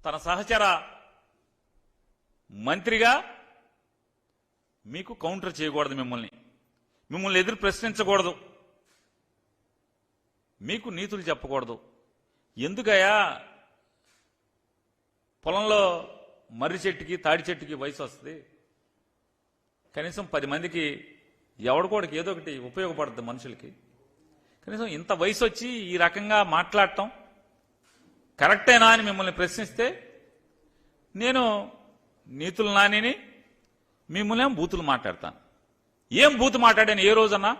తన సహచర మంత్రిగా మీకు కౌంటర్ చేయకూడదు, మిమ్మల్ని ఎదురు ప్రశ్నించకూడదు, మీకు నీతులు చెప్పకూడదు. ఎందుకయ్యా పొలంలో మర్రి చెట్టుకి తాడి చెట్టుకి వయసు వస్తుంది, కనీసం 10 మందికి ఎవడికోడికి ఏదో ఒకటి ఉపయోగపడుతుంది మనుషులకి. కనీసం ఇంత వయసు వచ్చి ఈ రకంగా మాట్లాడటం కరెక్టేనా అని మిమ్మల్ని ప్రశ్నిస్తే నేను నీతులు నానిని, మిమ్మల్ని బూతులు మాట్లాడతాను. ఏం బూతు మాట్లాడాను ఏ రోజన్నా?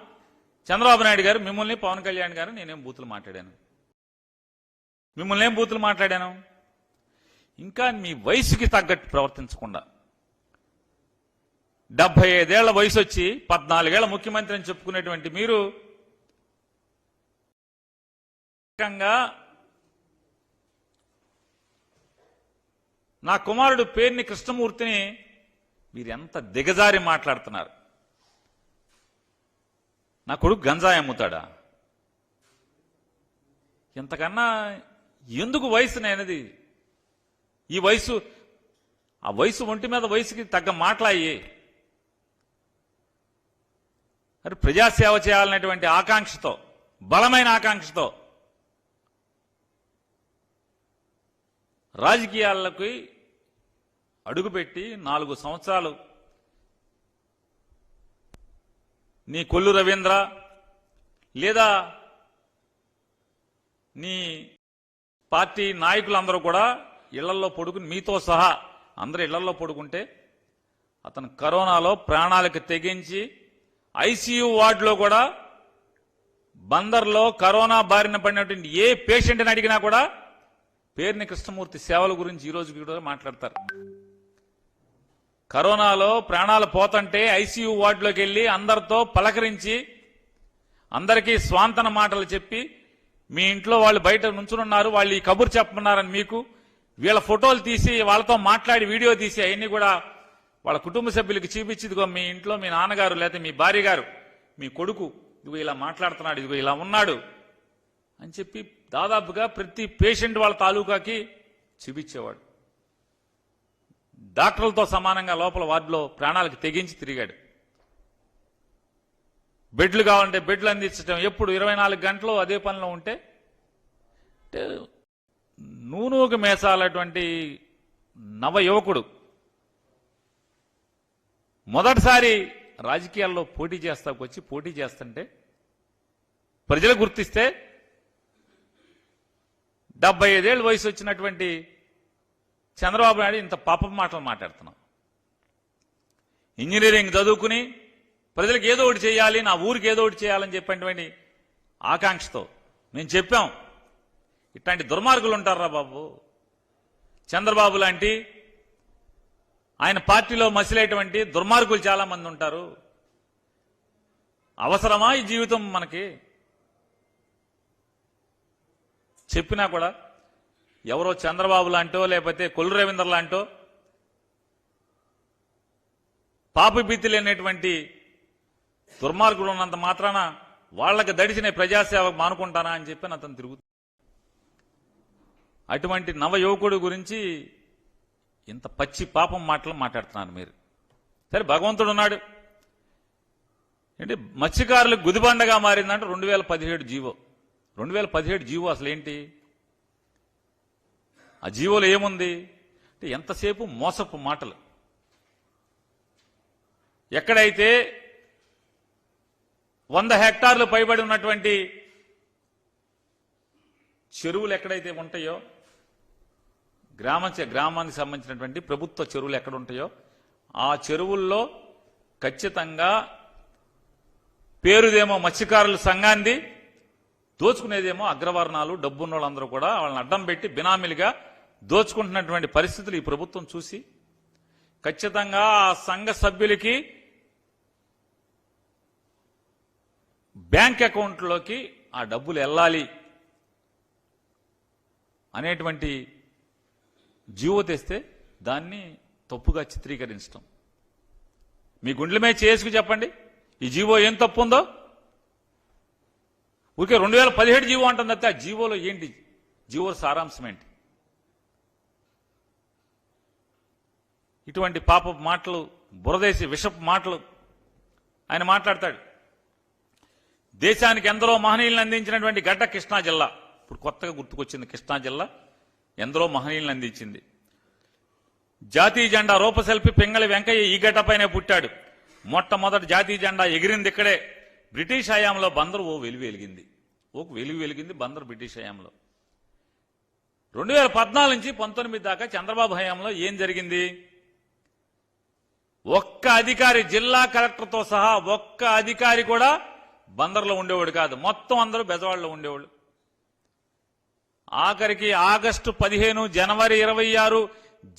చంద్రబాబు నాయుడు గారు మిమ్మల్ని, పవన్ కళ్యాణ్ గారు నేనేం బూతులు మాట్లాడాను? మిమ్మల్ని ఏం బూతులు మాట్లాడాను? ఇంకా మీ వయసుకి తగ్గట్టు ప్రవర్తించకుండా 75 ఏళ్ల వయసు వచ్చి 14 ఏళ్ల ముఖ్యమంత్రి అని చెప్పుకునేటువంటి మీరు నా కుమారుడు పేర్ని కృష్ణమూర్తిని మీరు ఎంత దిగజారి మాట్లాడుతున్నారు. నా కొడుకు గంజాయి అమ్ముతాడా? ఇంతకన్నా ఎందుకు వయసునేది? ఈ వయసు, ఆ వయసు ఒంటి మీద వయసుకి తగ్గ మాట్లాయి. మరి ప్రజాసేవ చేయాలనేటువంటి ఆకాంక్షతో, బలమైన ఆకాంక్షతో రాజకీయాలకి అడుగుపెట్టి 4 సంవత్సరాలు నీ కొల్లు రవీంద్ర లేదా నీ పార్టీ నాయకులందరూ కూడా ఇళ్లలో పడుకుని, మీతో సహా అందరూ ఇళ్లలో పడుకుంటే అతను కరోనాలో ప్రాణాలకు తెగించి ఐసీయూ వార్డులో కూడా బందర్లో కరోనా బారిన పడినటువంటి ఏ పేషెంట్ని అడిగినా కూడా పేర్ని కృష్ణమూర్తి సేవల గురించి ఈ రోజు కూడా మాట్లాడతారు. కరోనాలో ప్రాణాలు పోతుంటే ఐసీయూ వార్డులోకి వెళ్లి అందరితో పలకరించి, అందరికీ స్వాంతన మాటలు చెప్పి, మీ ఇంట్లో వాళ్ళు బయట నుంచునున్నారు, వాళ్ళు ఈ కబురు చెప్పమన్నారని మీకు వీళ్ళ ఫోటోలు తీసి వాళ్ళతో మాట్లాడి వీడియో తీసి అవన్నీ కూడా వాళ్ళ కుటుంబ సభ్యులకి చూపించి, ఇదిగో మీ ఇంట్లో మీ నాన్నగారు లేకపోతే మీ భార్య గారు, మీ కొడుకు ఇదిగో ఇలా మాట్లాడుతున్నాడు, ఇదిగో ఇలా ఉన్నాడు అని చెప్పి దాదాపుగా ప్రతి పేషెంట్ వాళ్ళ తాలూకాకి చూపించేవాడు. డాక్టర్లతో సమానంగా లోపల వార్డులో ప్రాణాలకు తెగించి తిరిగాడు. బెడ్లు కావాలంటే బెడ్లు అందించడం, ఎప్పుడు 24 గంటలు అదే పనిలో ఉంటే నూనూకు మేసాలటువంటి నవ యువకుడు మొదటిసారి రాజకీయాల్లో పోటీ చేస్తుంటే ప్రజలు గుర్తిస్తే 75 ఏళ్ళ వయసు వచ్చినటువంటి చంద్రబాబు నాయుడు ఇంత పాపం మాటలు మాట్లాడుతున్నాం. ఇంజనీరింగ్ చదువుకుని ప్రజలకు ఏదో ఒకటి చేయాలి, నా ఊరికి ఏదో ఒకటి చేయాలని చెప్పేటువంటి ఆకాంక్షతో మేము చెప్పాం, ఇట్లాంటి దుర్మార్గులు ఉంటారా బాబు? చంద్రబాబు లాంటి ఆయన పార్టీలో మసిలేటువంటి దుర్మార్గులు చాలా మంది ఉంటారు. అవసరమా ఈ జీవితం మనకి? చెప్పినా కూడా ఎవరో చంద్రబాబు లాంటో లేకపోతే కొల్లు రవీంద్ర లాంటో పాపభీతి లేనటువంటి దుర్మార్గులు ఉన్నంత మాత్రాన వాళ్ళకి దడిచిన ప్రజాసేవ మానుకుంటానా అని చెప్పి అతను తిరుగుతుంది. అటువంటి నవ యువకుడు గురించి ఇంత పచ్చి పాపం మాటలు మాట్లాడుతున్నారు మీరు. సరే, భగవంతుడు ఉన్నాడు. ఏంటి మత్స్యకారులకు గుదిబండగా మారిందంటే 2017 జీవో. 2017 జీవో అసలు ఏంటి? ఆ జీవోలో ఏముంది అంటే ఎంతసేపు మోసపు మాటలు. ఎక్కడైతే 100 హెక్టార్లు పైబడి ఉన్నటువంటి చెరువులు ఎక్కడైతే ఉంటాయో, గ్రామానికి సంబంధించినటువంటి ప్రభుత్వ చెరువులు ఎక్కడ ఉంటాయో ఆ చెరువుల్లో ఖచ్చితంగా పేరుదేమో మత్స్యకారుల సంఘాన్ని, దోచుకునేదేమో అగ్రవర్ణాలు, డబ్బున్న వాళ్ళందరూ కూడా వాళ్ళని అడ్డం పెట్టి బినామీలుగా దోచుకుంటున్నటువంటి పరిస్థితులు ఈ ప్రభుత్వం చూసి ఖచ్చితంగా ఆ సంఘ సభ్యులకి బ్యాంక్ అకౌంట్లోకి ఆ డబ్బులు వెళ్ళాలి అనేటువంటి జీవో తెస్తే దాన్ని తప్పుగా చిత్రీకరించడం. మీ గుండెల మీద చేసుకు చెప్పండి, ఈ జీవో ఏం తప్పు ఉందో. ఊరికే 2017 జీవో అంటుంది. ఆ జీవోలో ఏంటి? జీవో సారాంశం ఏంటి? ఇటువంటి పాపపు మాటలు, బురదేసి విషపు మాటలు ఆయన మాట్లాడతాడు. దేశానికి ఎందరో మహనీయులను అందించినటువంటి గడ్డ కృష్ణా జిల్లా. ఇప్పుడు కొత్తగా గుర్తుకొచ్చింది కృష్ణా జిల్లా ఎందరో మహనీయులను అందించింది. జాతీయ జెండా రూపశిల్పి పింగళి వెంకయ్య ఈ గడ్డపైనే పుట్టాడు. మొట్టమొదటి జాతీయ జెండా ఎగిరింది ఇక్కడే. బ్రిటిష్ హయాంలో బందరు వెలుగు వెలిగింది బందరు బ్రిటిష్ హయాంలో. 2014 నుంచి 19 దాకా చంద్రబాబు హయాంలో ఏం జరిగింది? ఒక్క అధికారి, జిల్లా కలెక్టర్తో సహా ఒక్క అధికారి కూడా బందర్లో ఉండేవాడు కాదు. మొత్తం అందరూ బెజవాడలో ఉండేవాళ్ళు. ఆఖరికి ఆగస్టు 15, జనవరి 26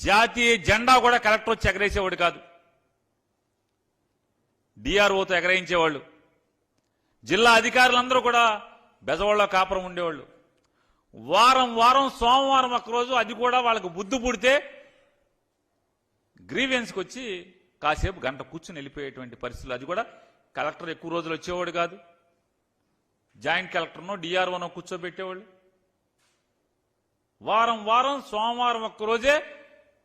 జాతీయ జెండా కూడా కలెక్టర్ వచ్చి ఎగరేసేవాడు కాదు. డిఆర్ఓతో ఎగరేయించేవాళ్ళు. జిల్లా అధికారులందరూ కూడా బెజవాడలో కాపురం ఉండేవాళ్ళు. వారం సోమవారం ఒక్కరోజు అది కూడా వాళ్ళకు బుద్ధి పుడితే గ్రీవెన్స్కి వచ్చి కాసేపు గంట కూర్చుని వెళ్ళిపోయేటువంటి పరిస్థితులు. అది కూడా కలెక్టర్ ఎక్కువ రోజులు వచ్చేవాడు కాదు. జాయింట్ కలెక్టర్నో డిఆర్ఓనో కూర్చోబెట్టేవాళ్ళు. వారం సోమవారం ఒక్కరోజే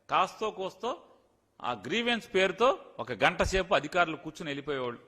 కాస్తో కోస్తో ఆ గ్రీవెన్స్ పేరుతో ఒక గంట సేపు అధికారులు కూర్చుని వెళ్ళిపోయేవాళ్ళు.